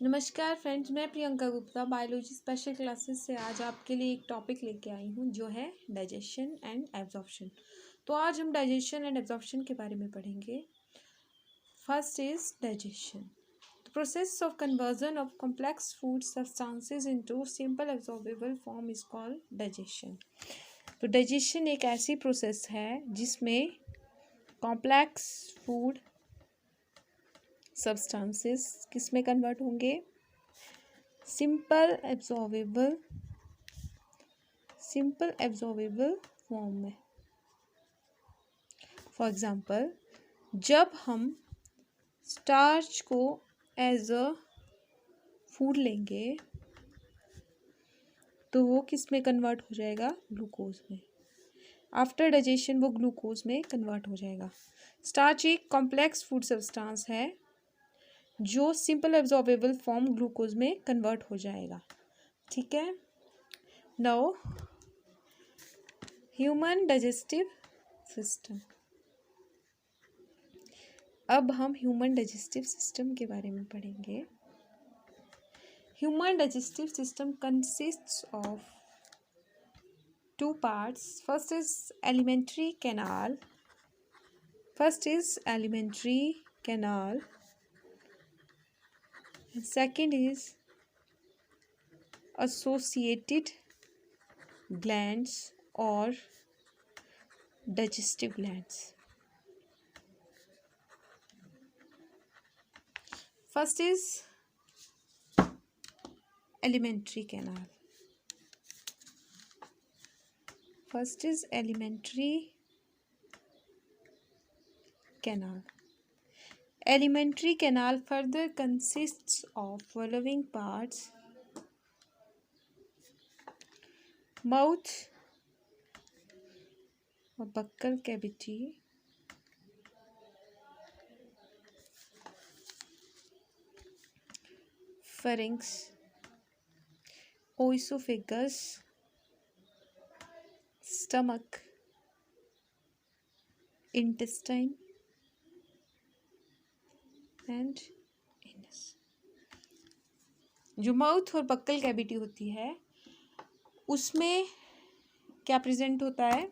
नमस्कार फ्रेंड्स, मैं Priyanka Gupta biology special classes से आज आपके लिए एक टॉपिक लेके आई हूँ जो है डाइजेशन एंड एब्जॉर्प्शन। तो आज हम डाइजेशन एंड एब्जॉर्प्शन के बारे में पढ़ेंगे। First is digestion, the process of conversion of complex food substances into simple absorbable form is called digestion. तो डाइजेशन एक ऐसी प्रोसेस है जिसमें कॉम्प्लेक्स फूड सब्सटेंसेस किस में कन्वर्ट होंगे, सिंपल एब्जॉर्बेबल फॉर्म में। फॉर एग्जांपल, जब हम स्टार्च को एज अ फूड लेंगे तो वो किस में कन्वर्ट हो जाएगा, ग्लूकोज में। आफ्टर डाइजेशन वो ग्लूकोज में कन्वर्ट हो जाएगा। स्टार्च एक कॉम्प्लेक्स फूड सब्सटेंस है जो सिंपल एब्जॉर्बेबल फॉर्म ग्लूकोज में कन्वर्ट हो जाएगा। ठीक है। Now human digestive system. अब हम ह्यूमन डाइजेस्टिव सिस्टम के बारे में पढ़ेंगे। Human digestive system consists of two parts. First is alimentary canal. And second is associated glands or digestive glands. First is alimentary canal. Alimentary canal further consists of following parts: mouth or buccal cavity, pharynx, oesophagus, stomach, intestine and anus. जो mouth और buccal cavity होती है उसमें क्या present होता है,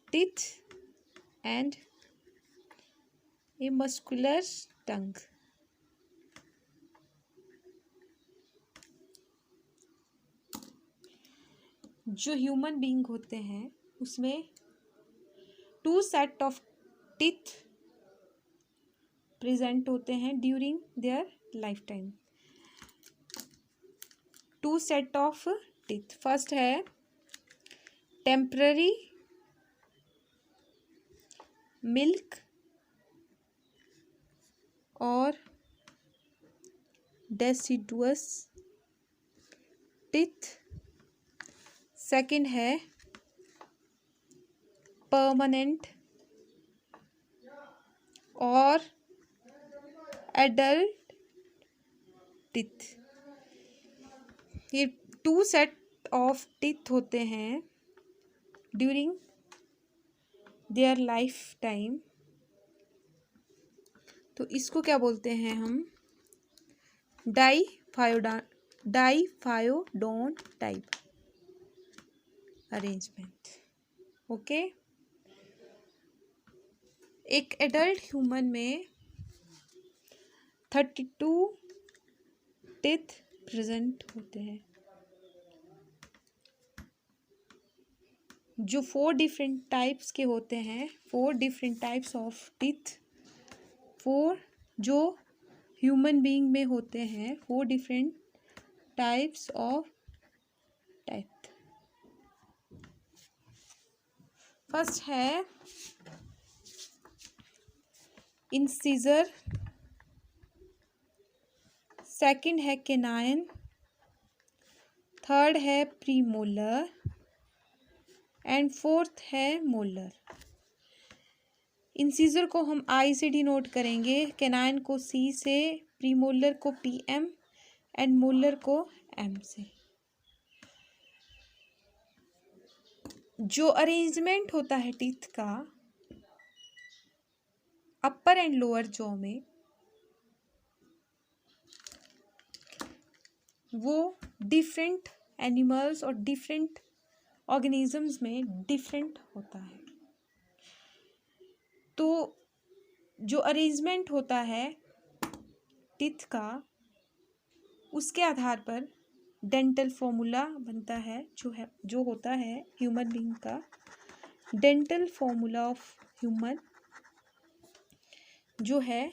teeth and a muscular टंग। जो human being होते हैं उसमें 2 सेट ऑफ टीथ प्रेजेंट होते हैं during their life time. 2 set of teeth. First है टेम्पररी मिल्क और डेसिडुअस टीथ। सेकंड है परमानेंट और एडल्ट टीथ। ये 2 सेट ऑफ टीथ होते हैं ड्यूरिंग देयर लाइफ टाइम। तो इसको क्या बोलते हैं हम, डाइफायोडोन टाइप अरेंजमेंट। ओके। एक एडल्ट ह्यूमन में 32 टीथ प्रेजेंट होते हैं। जो 4 डिफरेंट टाइप्स के होते हैं, 4 डिफरेंट टाइप्स ऑफ टीथ, 4 जो ह्यूमन बीइंग में होते हैं, 4 different types of teeth. First है इंसिजर, सेकंड है केनाइन, थर्ड है प्रीमोलर एंड फोर्थ है मोलर। इंसिजर को हम आई से डिनोट करेंगे, केनाइन को सी से, प्रीमोलर को पीएम एंड मोलर को एम से। जो अरेंजमेंट होता है टीथ का अपर एंड लोअर जॉ में, वो डिफरेंट एनिमल्स और डिफरेंट ऑर्गेनिजम्स में डिफरेंट होता है। तो जो अरेंजमेंट होता है टीथ का, उसके आधार पर डेंटल फॉर्मूला बनता है, जो होता है ह्यूमन बीइंग का डेंटल फॉर्मूला ऑफ ह्यूमन, जो है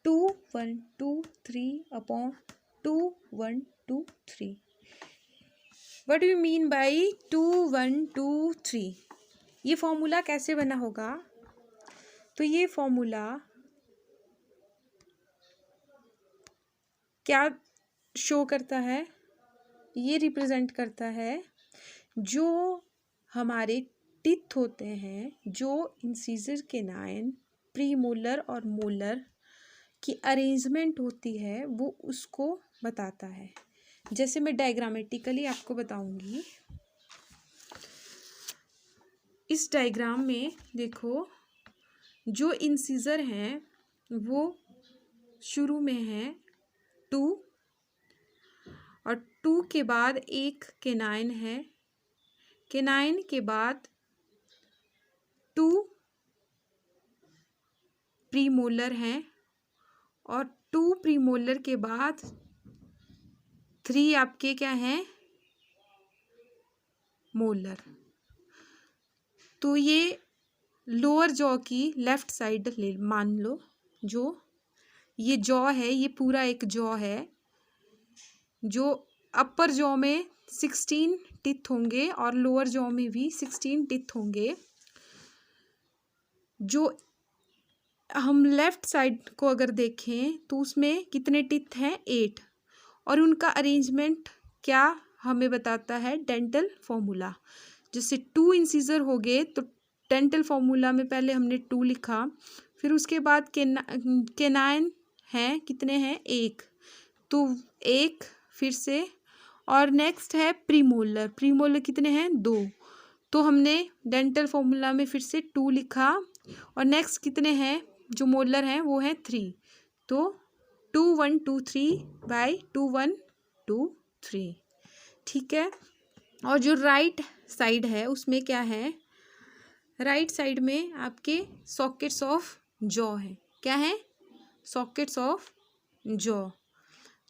2123/2123। What do you mean by 2123? ये फॉर्मूला कैसे बना होगा? तो ये फॉर्मूला क्या शो करता है? ये रिप्रेजेंट करता है जो हमारे टीथ होते हैं, जो इंसिजर केनाइन, प्रीमोलर और मोलर की अरेंजमेंट होती है, वो उसको बताता है। जैसे मैं डायग्रामेटिकली आपको बताऊंगी। इस डायग्राम में देखो, जो इंसिजर हैं वो शुरू में है 2 और 2 के बाद एक केनाइन है, केनाइन के बाद 2 प्रीमोलर हैं और 2 प्रीमोलर के बाद 3 आपके क्या हैं? मोलर। तो ये लोअर जॉ की लेफ्ट साइड ले मान लो, जो ये जॉ है, ये पूरा एक जॉ है। जो अपर जॉ में 16 टीथ होंगे और लोअर जॉ में भी 16 टीथ होंगे। जो हम लेफ्ट साइड को अगर देखें तो उसमें कितने टीथ हैं? 8। और उनका अरेंजमेंट क्या हमें बताता है? Dental formula. जैसे 2 इंसिजर हो गए तो डेंटल फॉर्मूला में पहले हमने 2 लिखा, फिर उसके बाद केनाइन हैं, कितने हैं? 1, तो 1 फिर से, और नेक्स्ट है प्रीमोलर, प्रीमोलर कितने हैं? 2, तो हमने डेंटल फॉर्मूला में फिर से 2 लिखा, और नेक्स्ट कितने हैं जो मोलर हैं? वो हैं 3, तो 2123/2123। ठीक है। और जो राइट साइड है उसमें क्या है? राइट साइड में आपके सॉकेट्स ऑफ जॉ है। क्या है? Sockets of jaw.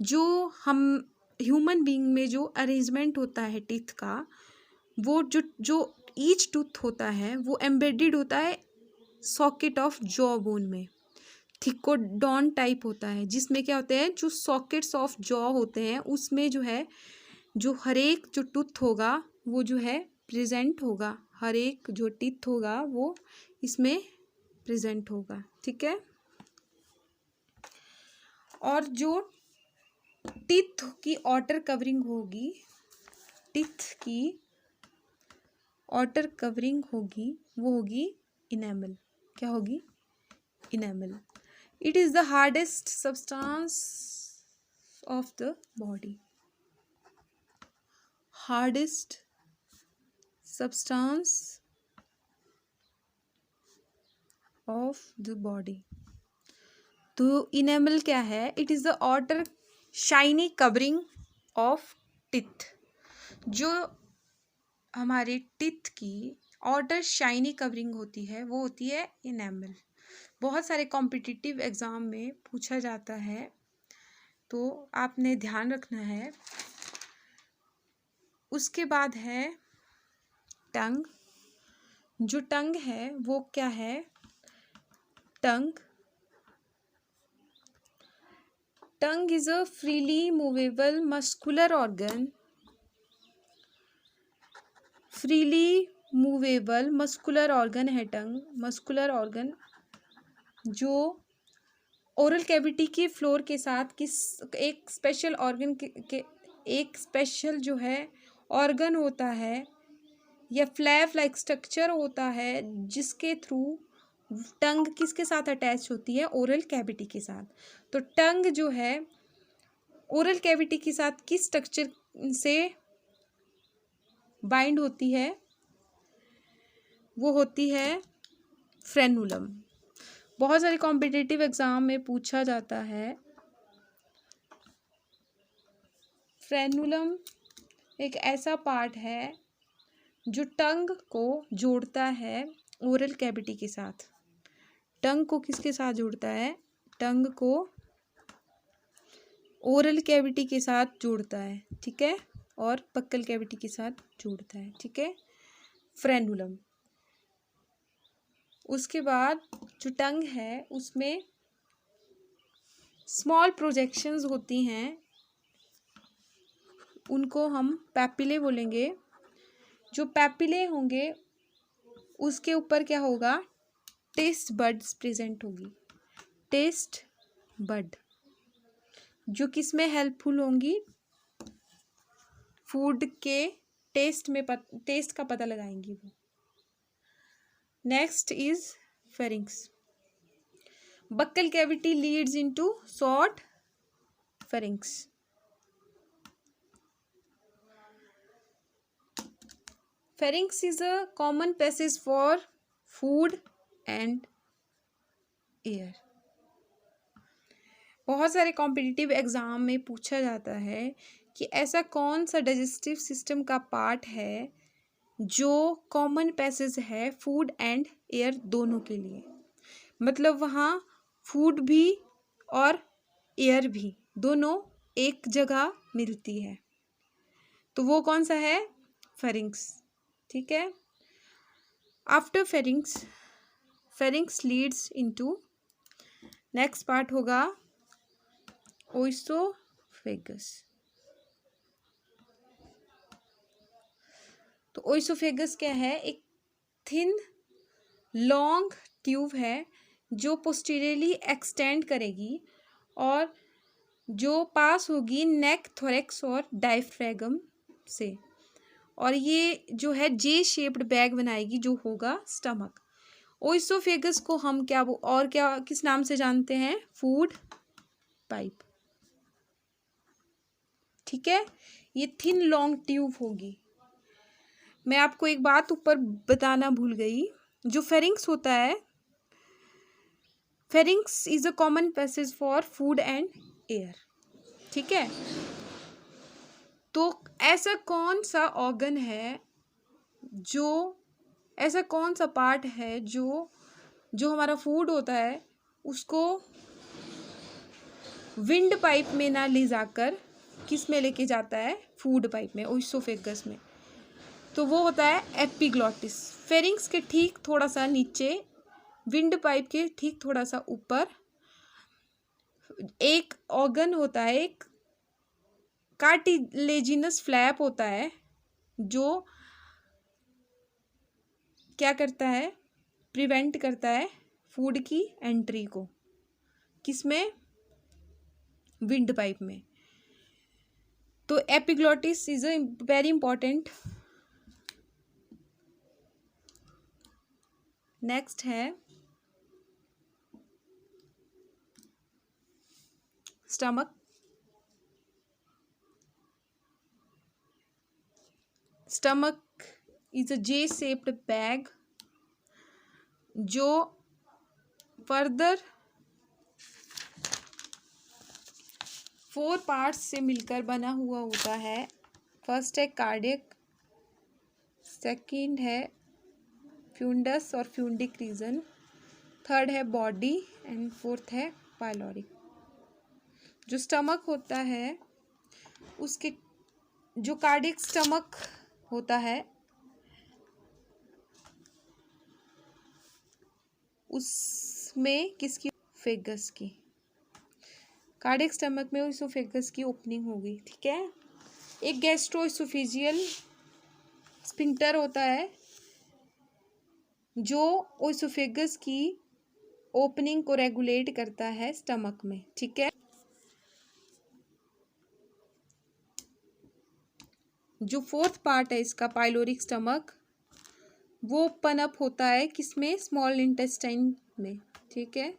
जो हम ह्यूमन बीइंग में जो अरेंजमेंट होता है टीथ का, वो जो ईच टूथ होता है वो एम्बेडेड होता है सॉकेट ऑफ जॉ बोन में। थिकोडॉन टाइप होता है, जिसमें क्या होते हैं? जो सॉकेट्स ऑफ जॉ होते हैं उसमें जो है, जो हर एक जो टूथ होगा वो जो है प्रेजेंट होगा, हर एक जो टीथ होगा वो इसमें प्रेजेंट होगा। ठीक है। और जो टीथ की आउटर कवरिंग होगी, टीथ की आउटर कवरिंग होगी, वो होगी इनेमल। क्या होगी? Enamel. It is the hardest substance of the body. Hardest substance of the body. तो इनेमल क्या है? It is the outer shiny covering of teeth. जो हमारे टीथ की आउटर शाइनी कवरिंग होती है वो होती है इनेमल। बहुत सारे कॉम्पिटिटिव एग्जाम में पूछा जाता है, तो आपने ध्यान रखना है। उसके बाद है टंग। जो टंग है वो क्या है? टंग is a freely movable muscular organ. Freely movable muscular organ है टंग। मस्कुलर ऑर्गन जो ओरल कैविटी के फ्लोर के साथ एक स्पेशल ऑर्गन के एक स्पेशल जो है ऑर्गन होता है, या फ्लैप लाइक स्ट्रक्चर होता है, जिसके थ्रू टंग किसके साथ अटैच होती है? ओरल कैविटी के साथ। तो टंग जो है ओरल कैविटी के साथ किस स्ट्रक्चर से बाइंड होती है? वो होती है फ्रेनुलम। बहुत सारे कॉम्पिटिटिव एग्जाम में पूछा जाता है फ्रेनुलम एक ऐसा पार्ट है जो टंग को जोड़ता है ओरल कैविटी के साथ। टंग को किसके साथ जोड़ता है? टंग को ओरल कैविटी के साथ जोड़ता है, ठीक है, और बक्कल कैविटी के साथ जोड़ता है, ठीक है, फ्रेनुलम। उसके बाद जो टंग है उसमें स्मॉल प्रोजेक्शंस होती हैं, उनको हम पैपिले बोलेंगे। जो पैपिले होंगे उसके ऊपर क्या होगा? टेस्ट बड्स प्रेजेंट होगी। टेस्ट बड जो किस में हेल्पफुल होंगी? फूड के टेस्ट का पता लगाएंगी वो। Next is pharynx. Buccal cavity Leeds into short pharynx. Pharynx is a common passage for food and air. बहुत सारे कॉम्पिटिटिव एग्जाम में पूछा जाता है कि ऐसा कौन सा डाइजेस्टिव सिस्टम का पार्ट है जो कॉमन पैसेज है फूड एंड एयर दोनों के लिए। मतलब वहाँ फूड भी और एयर भी दोनों एक जगह मिलती है, तो वो कौन सा है? फेरिंग्स, ठीक है। After pharynx Leeds into next part होगा ओइसोफेगस। तो ओइसोफेगस क्या है? एक थिन लॉन्ग ट्यूब है जो पोस्टीरियरली एक्सटेंड करेगी और जो पास होगी नेक, थोरैक्स और डायफ्रागम से, और ये जो है जे शेप्ड बैग बनाएगी जो होगा स्टमक। ओइसोफेगस को हम क्या किस नाम से जानते हैं? फूड पाइप, ठीक है। ये थिन लॉन्ग ट्यूब होगी। मैं आपको एक बात ऊपर बताना भूल गई। जो फेरिंग्स होता है, pharynx is a common passage for food and air, ठीक है। तो ऐसा कौन सा ऑर्गन है, ऐसा कौन सा पार्ट है जो हमारा फूड होता है उसको विंड पाइप में ना ले जाकर किस में लेके जाता है? फूड पाइप में, ओइसोफेगस में। तो वो होता है एपिग्लॉटिस। फेरिंग्स के ठीक थोड़ा सा नीचे, विंड पाइप के ठीक थोड़ा सा ऊपर एक ऑर्गन होता है, एक कार्टिलेजिनस फ्लैप होता है जो क्या करता है? प्रिवेंट करता है फूड की एंट्री को। किसमें? विंड पाइप में। तो epiglottis is a very important. Next है stomach. Stomach is a J shaped bag जो फर्दर 4 पार्ट्स से मिलकर बना हुआ होता है। फर्स्ट है कार्डियक, सेकंड है फ्यूंडस और फ्यूंडिक रीजन, थर्ड है बॉडी एंड फोर्थ है पाइलोरिक। जो स्टमक होता है उसके जो कार्डियक स्टमक होता है उसमें किसकी? फेगस की। कार्डियक स्टमक में ओइसोफेगस की ओपनिंग होगी, ठीक है। एक गैस्ट्रोइसोफेजियल स्फिंक्टर होता है जो ओइसोफेगस की ओपनिंग को रेगुलेट करता है स्टमक में, ठीक है। जो फोर्थ पार्ट है इसका, पाइलोरिक स्टमक, वो ओपन अप होता है किसमें? स्मॉल इंटेस्टाइन में, ठीक है,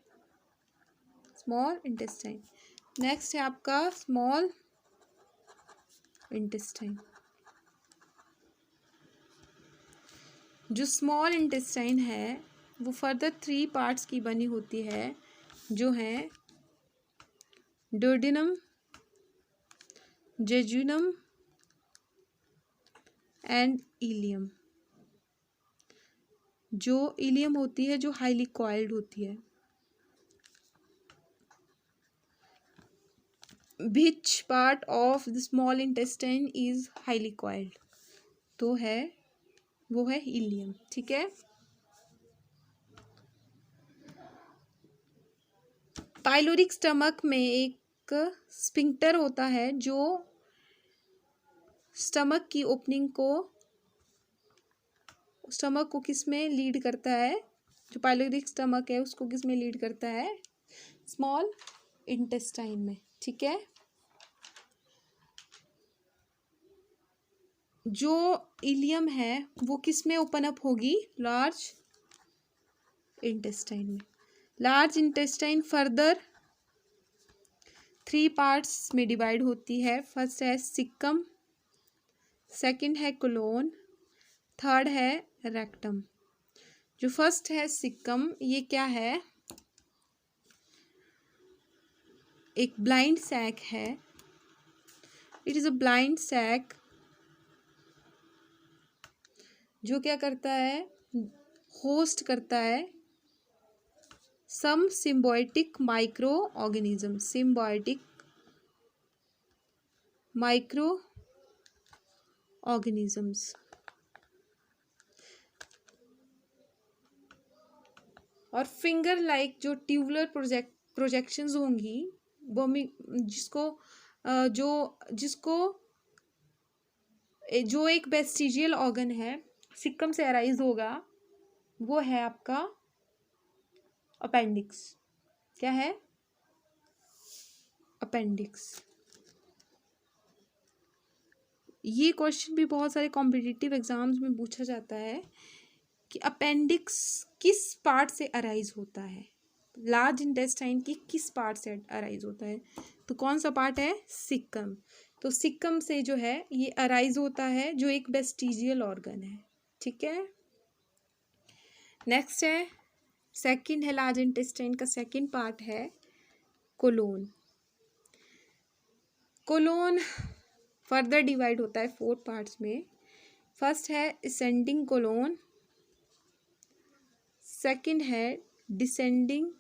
स्मॉल इंटेस्टाइन। नेक्स्ट है आपका स्मॉल इंटेस्टाइन। जो स्मॉल इंटेस्टाइन है वो फर्दर 3 पार्ट्स की बनी होती है जो है डोडेनम, जेजुनम एंड इलियम। जो इलियम होती है जो हाईली कॉइल्ड होती है। Which part of the small intestine is highly coiled? तो है वो है इलियम। ठीक है। पाइलोरिक स्टमक में एक स्फिंक्टर होता है जो स्टमक को किस में लीड करता है? जो पाइलोरिक स्टमक है उसको किस में लीड करता है? स्मॉल इंटेस्टाइन में। ठीक है। जो इलियम है वो किस में ओपन अप होगी? लार्ज इंटेस्टाइन में। लार्ज इंटेस्टाइन फर्दर 3 पार्ट्स में डिवाइड होती है। फर्स्ट है सिक्कम, सेकंड है कोलोन, थर्ड है रेक्टम। जो फर्स्ट है सिक्कम, ये क्या है? एक ब्लाइंड सैक है। It is a blind sac जो क्या करता है? होस्ट करता है some symbiotic microorganism. Symbiotic microorganisms. और फिंगर लाइक जो ट्यूबुलर प्रोजेक्शंस होंगी वो जो एक वेस्टिजियल ऑर्गन है सिक्कम से अराइज होगा, वो है आपका अपेंडिक्स। क्या है? अपेंडिक्स। ये क्वेश्चन भी बहुत सारे कॉम्पिटिटिव एग्जाम्स में पूछा जाता है कि अपेंडिक्स किस पार्ट से अराइज होता है? लार्ज इंटेस्टाइन की किस पार्ट से अराइज होता है? तो कौन सा पार्ट है? सिक्कम। तो सिक्कम से जो है ये अराइज होता है जो एक वेस्टिजियल ऑर्गन है। ठीक है। नेक्स्ट है सेकंड है लार्ज इंटेस्टाइन का सेकंड पार्ट है कोलोन। कोलोन फर्दर डिवाइड होता है 4 पार्ट्स में। फर्स्ट है असेंडिंग कोलोन, सेकंड है डिसेंडिंग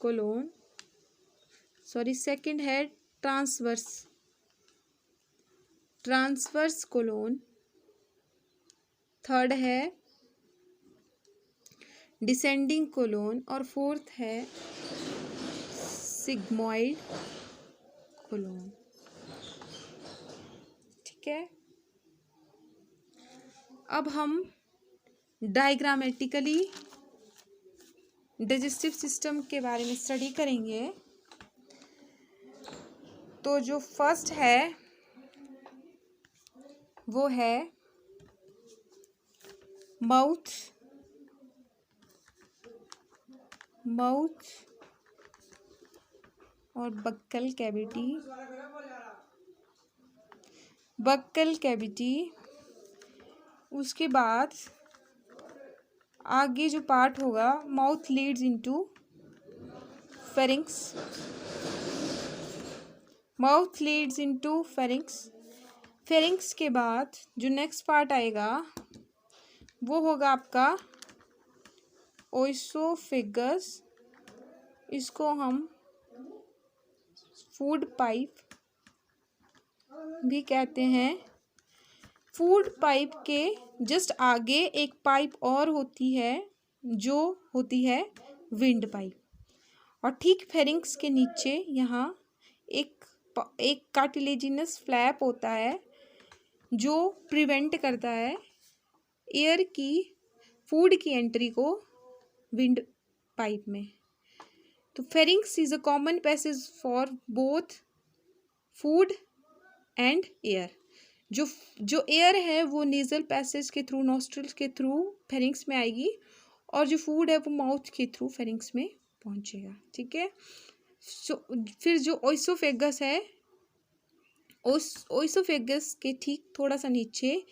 कोलोन, सेकंड है ट्रांसवर्स कोलोन, थर्ड है डिसेंडिंग कोलोन और फोर्थ है सिग्मोइड कोलोन। ठीक है। अब हम डायग्रामेटिकली डाइजेस्टिव सिस्टम के बारे में स्टडी करेंगे। तो जो फर्स्ट है वो है माउथ और बक्कल कैविटी। उसके बाद आगे जो पार्ट होगा mouth Leeds into pharynx. Pharynx के बाद जो नेक्स्ट पार्ट आएगा वो होगा आपका ओइसोफेगस। इसको हम फूड पाइप भी कहते हैं। फूड पाइप के जस्ट आगे एक पाइप और होती है जो होती है विंड पाइप। और ठीक फेरिंक्स के नीचे यहाँ एक कार्टिलेजिनस फ्लैप होता है जो प्रिवेंट करता है एयर की फूड की एंट्री को विंड पाइप में। तो pharynx is a common passage for both food and air. जो एयर है वो नेजल पैसेज के थ्रू, नॉस्ट्रल्स के थ्रू फेरिंक्स में आएगी और जो फूड है वो माउथ के थ्रू फेरिंक्स में पहुंचेगा। ठीक है। फिर जो ओइसोफेगस है, ओइसोफेगस के ठीक थोड़ा सा नीचे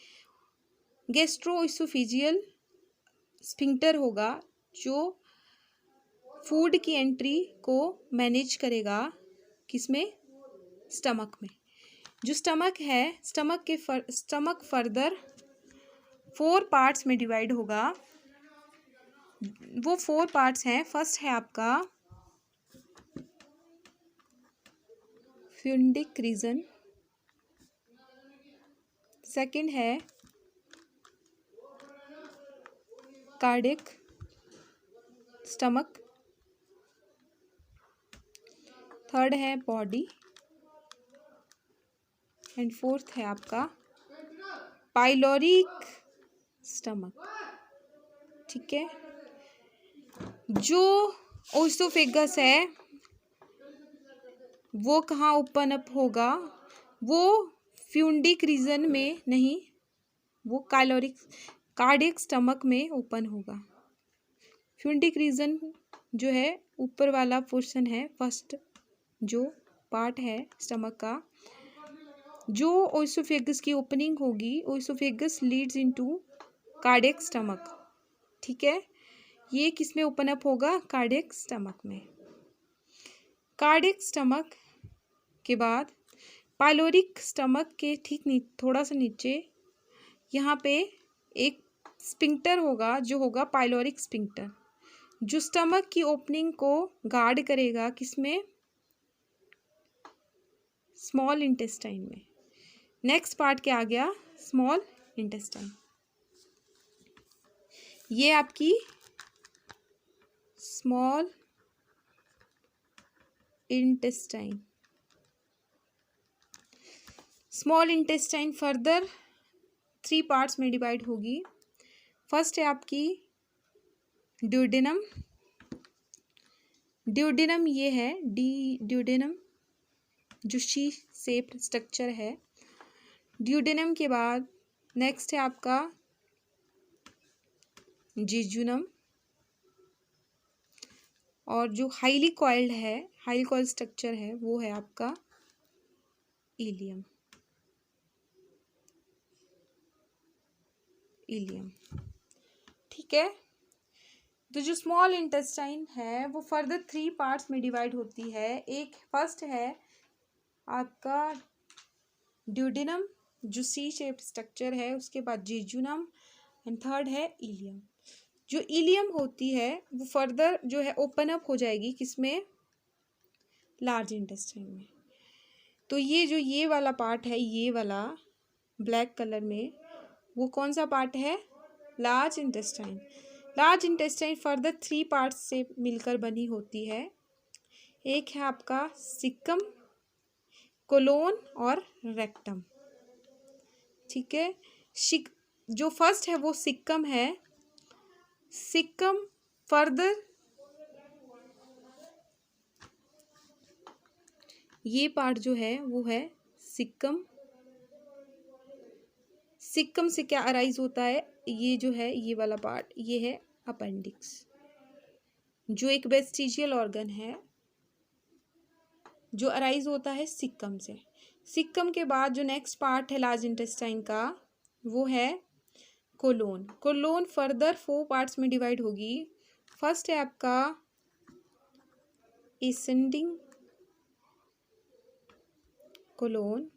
गैस्ट्रोइसोफेजियल स्फिंक्टर होगा जो फूड की एंट्री को मैनेज करेगा किसमें? स्टमक में। जो स्टमक है, स्टमक फर्दर 4 पार्ट्स में डिवाइड होगा। वो 4 पार्ट्स हैं। फर्स्ट है आपका फ्यूंडिक रीजन, सेकंड है कार्डिक स्टमक, थर्ड है बॉडी एंड फोर्थ है आपका पाइलोरिक स्टमक। ठीक है। जो ओइसोफेगस है वो कहाँ ओपन अप होगा? वो फ्यूंडिक रीजन में नहीं, वो कार्डियक स्टमक में ओपन होगा। फ्यूंडिक रीजन जो है ऊपर वाला पोर्शन है, फर्स्ट जो पार्ट है स्टमक का, जो ओइसोफेगस की ओपनिंग होगी, oesophagus Leeds into cardiac stomach. ठीक है। ये किस में ओपन अप होगा? कार्डियक स्टमक में। कार्डियक स्टमक के बाद पाइलोरिक स्टमक के ठीक थोड़ा सा नीचे यहाँ पे एक स्पिंक्टर होगा, जो होगा पाइलोरिक स्पिंक्टर, जो स्टमक की ओपनिंग को गार्ड करेगा। किसमें? स्मॉल इंटेस्टाइन में। नेक्स्ट पार्ट क्या आ गया? Small intestine. ये आपकी small intestine. Small intestine further 3 parts में डिवाइड होगी। फर्स्ट है आपकी ड्यूडेनम। ड्यूडेनम ये है ड्यूडेनम, जो शी शेप्ड स्ट्रक्चर है। ड्यूडेनम के बाद नेक्स्ट है आपका जेजुनम, और जो हाईली कॉइल्ड है, हाईली कॉइल्ड स्ट्रक्चर है, वो है आपका इलियम। ठीक है। तो जो स्मॉल इंटेस्टाइन है वो फर्दर 3 पार्ट्स में डिवाइड होती है। एक फर्स्ट है आपका ड्यूडेनम, जो सी शेप्ड स्ट्रक्चर है, उसके बाद जेजुनम एंड थर्ड है इलियम। जो इलियम होती है वो फर्दर जो है ओपन अप हो जाएगी किसमें? लार्ज इंटेस्टाइन में। तो ये वाला पार्ट है, ये वाला ब्लैक कलर में, वो कौन सा पार्ट है? Large intestine. Large intestine further 3 parts से मिलकर बनी होती है। एक है आपका सिक्कम, कोलोन और रेक्टम। ठीक है। जो फर्स्ट है वो सिक्कम है। सिक्कम फर्दर ये पार्ट जो है वो है सिक्कम। सिक्कम से क्या अराइज होता है? ये जो है ये वाला पार्ट, ये है अपेंडिक्स, जो एक वेस्टिजियल ऑर्गन है, जो अराइज होता है सिक्कम से। सिक्कम के बाद जो नेक्स्ट पार्ट है लार्ज इंटेस्टाइन का, वो है कोलोन। कोलोन फर्दर 4 पार्ट्स में डिवाइड होगी। फर्स्ट है आपका एसेंडिंग कोलोन,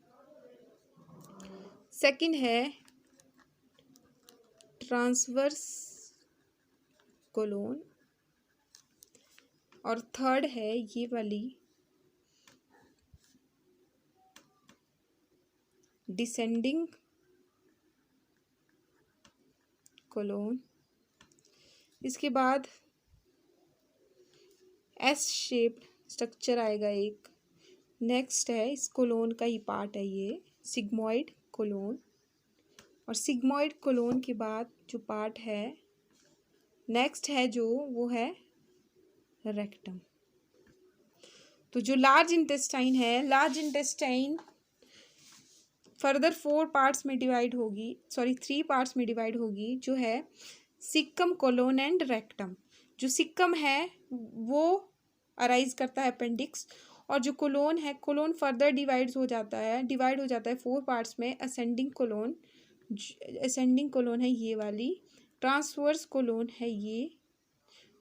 सेकंड है ट्रांसवर्स कोलोन, और थर्ड है ये वाली डिसेंडिंग कोलोन। इसके बाद एस शेप्ड स्ट्रक्चर आएगा एक। नेक्स्ट है इस कोलोन का ही पार्ट है ये सिग्मॉइड कोलोन, और सिग्मॉइड कोलोन के बाद जो पार्ट है नेक्स्ट है जो वो है रेक्टम। तो जो लार्ज इंटेस्टाइन है, लार्ज इंटेस्टाइन फर्दर 4 पार्ट्स में डिवाइड होगी, 3 पार्ट्स में डिवाइड होगी, जो है सिक्कम, कोलोन एंड रेक्टम। जो सिक्कम है वो अराइज करता है अपेंडिक्स, और जो कोलोन है, कोलोन फर्दर डिवाइड हो जाता है 4 पार्ट्स में। असेंडिंग कोलोन है ये वाली, ट्रांसवर्स कोलोन है ये,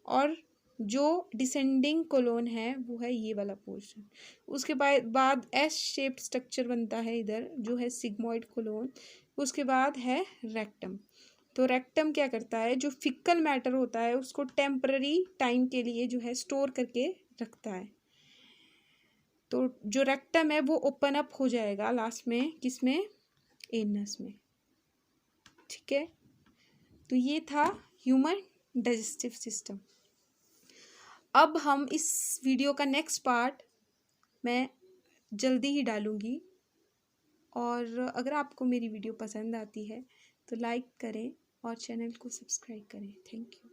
और जो डिसेंडिंग कोलोन है वो है ये वाला पोर्शन। उसके बाद एस शेप्ड स्ट्रक्चर बनता है इधर, जो है सिग्मोइड कोलोन। उसके बाद है रेक्टम। तो रेक्टम क्या करता है, जो फिकल मैटर होता है उसको टेम्पररी टाइम के लिए जो है स्टोर करके रखता है। तो जो रेक्टम है वो ओपन अप हो जाएगा लास्ट में, किसमें, एनस में। ठीक है, तो ये था ह्यूमन डाइजेस्टिव सिस्टम। अब हम इस वीडियो का नेक्स्ट पार्ट मैं जल्दी ही डालूँगी, और अगर आपको मेरी वीडियो पसंद आती है तो लाइक करें और चैनल को सब्सक्राइब करें। Thank you.